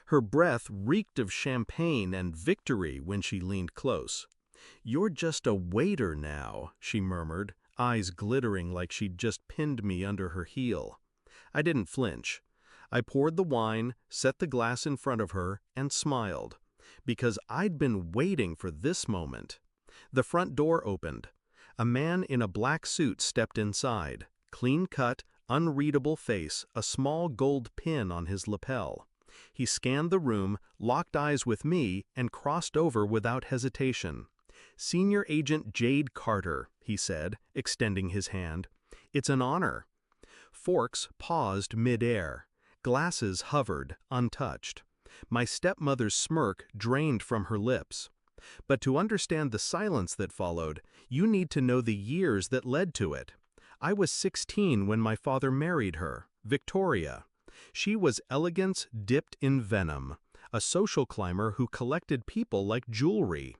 Her breath reeked of champagne and victory when she leaned close. "You're just a waiter now," she murmured, eyes glittering like she'd just pinned me under her heel. I didn't flinch. I poured the wine, set the glass in front of her, and smiled. Because I'd been waiting for this moment. The front door opened. A man in a black suit stepped inside. Clean-cut, unreadable face, a small gold pin on his lapel. He scanned the room, locked eyes with me, and crossed over without hesitation. "Senior Agent Jade Carter," he said, extending his hand. "It's an honor." Forks paused mid-air. Glasses hovered, untouched. My stepmother's smirk drained from her lips. But to understand the silence that followed, you need to know the years that led to it. I was 16 when my father married her, Victoria. She was elegance dipped in venom, a social climber who collected people like jewelry.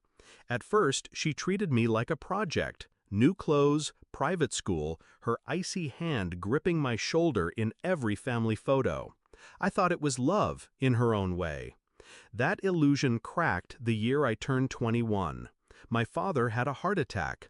At first, she treated me like a project. New clothes, private school, her icy hand gripping my shoulder in every family photo. I thought it was love, in her own way. That illusion cracked the year I turned 21. My father had a heart attack.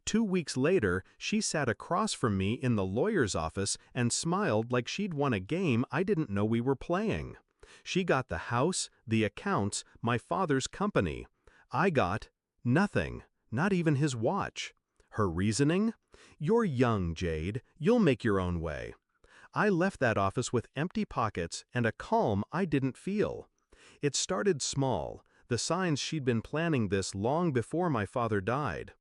2 weeks later, she sat across from me in the lawyer's office and smiled like she'd won a game I didn't know we were playing. She got the house, the accounts, my father's company. I got nothing, not even his watch. Her reasoning? "You're young, Jade. You'll make your own way." I left that office with empty pockets and a calm I didn't feel. It started small, the signs she'd been planning this long before my father died.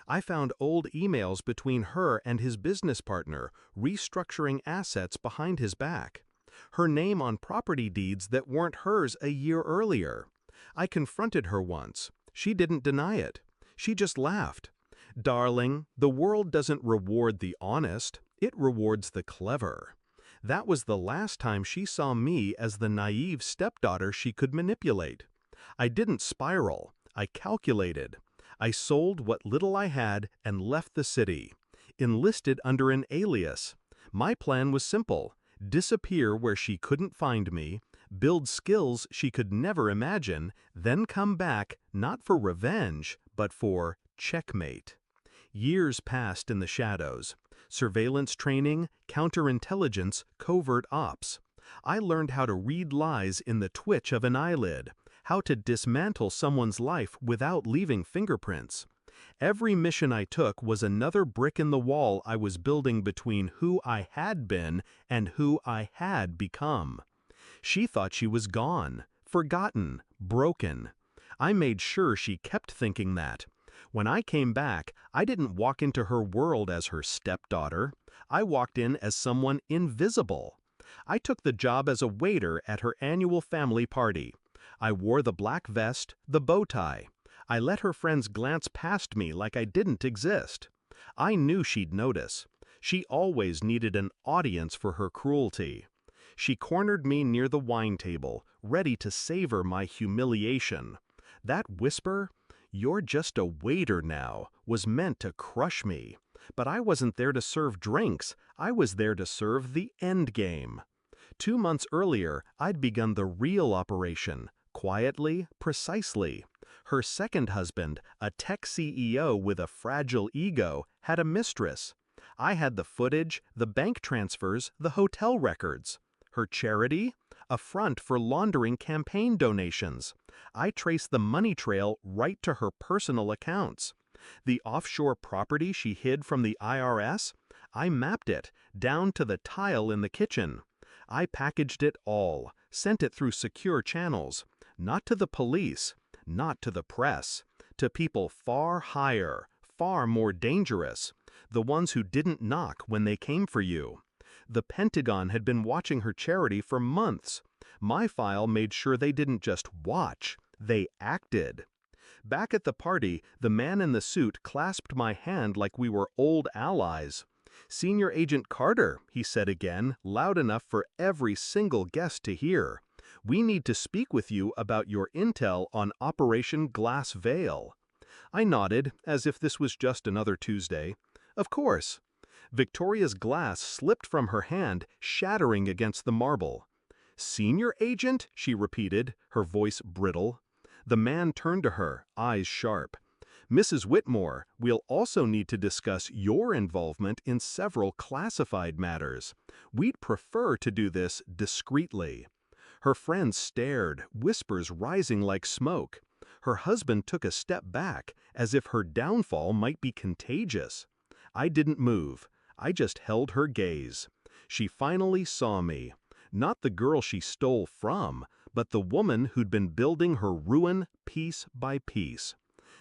I found old emails between her and his business partner, restructuring assets behind his back. Her name on property deeds that weren't hers a year earlier. I confronted her once. She didn't deny it. She just laughed. "Darling, the world doesn't reward the honest, it rewards the clever." That was the last time she saw me as the naive stepdaughter she could manipulate. I didn't spiral. I calculated. I sold what little I had and left the city. Enlisted under an alias. My plan was simple. Disappear where she couldn't find me, build skills she could never imagine, then come back, not for revenge, but for checkmate. Years passed in the shadows. Surveillance training, counterintelligence, covert ops. I learned how to read lies in the twitch of an eyelid, how to dismantle someone's life without leaving fingerprints. Every mission I took was another brick in the wall I was building between who I had been and who I had become. She thought she was gone, forgotten, broken. I made sure she kept thinking that. When I came back, I didn't walk into her world as her stepdaughter. I walked in as someone invisible. I took the job as a waiter at her annual family party. I wore the black vest, the bow tie. I let her friends glance past me like I didn't exist. I knew she'd notice. She always needed an audience for her cruelty. She cornered me near the wine table, ready to savor my humiliation. That whisper, "You're just a waiter now," was meant to crush me. But I wasn't there to serve drinks. I was there to serve the end game. 2 months earlier, I'd begun the real operation, quietly, precisely. Her second husband, a tech CEO with a fragile ego, had a mistress. I had the footage, the bank transfers, the hotel records. Her charity? A front for laundering campaign donations. I traced the money trail right to her personal accounts. The offshore property she hid from the IRS? I mapped it, down to the tile in the kitchen. I packaged it all, sent it through secure channels. Not to the police, not to the press, to people far higher, far more dangerous, the ones who didn't knock when they came for you. The Pentagon had been watching her charity for months. My file made sure they didn't just watch, they acted. Back at the party, the man in the suit clasped my hand like we were old allies. "Senior Agent Carter," he said again, loud enough for every single guest to hear. "We need to speak with you about your intel on Operation Glass Veil." I nodded, as if this was just another Tuesday. Of course. Victoria's glass slipped from her hand, shattering against the marble. Senior agent? She repeated, her voice brittle. The man turned to her, eyes sharp. Mrs. Whitmore, we'll also need to discuss your involvement in several classified matters. We'd prefer to do this discreetly. Her friend stared, whispers rising like smoke. Her husband took a step back, as if her downfall might be contagious. I didn't move. I just held her gaze. She finally saw me. Not the girl she stole from, but the woman who'd been building her ruin piece by piece.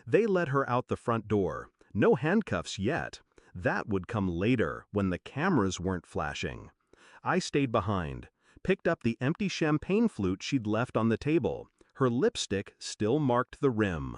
They let her out the front door. No handcuffs yet. That would come later, when the cameras weren't flashing. I stayed behind, picked up the empty champagne flute she'd left on the table. Her lipstick still marked the rim.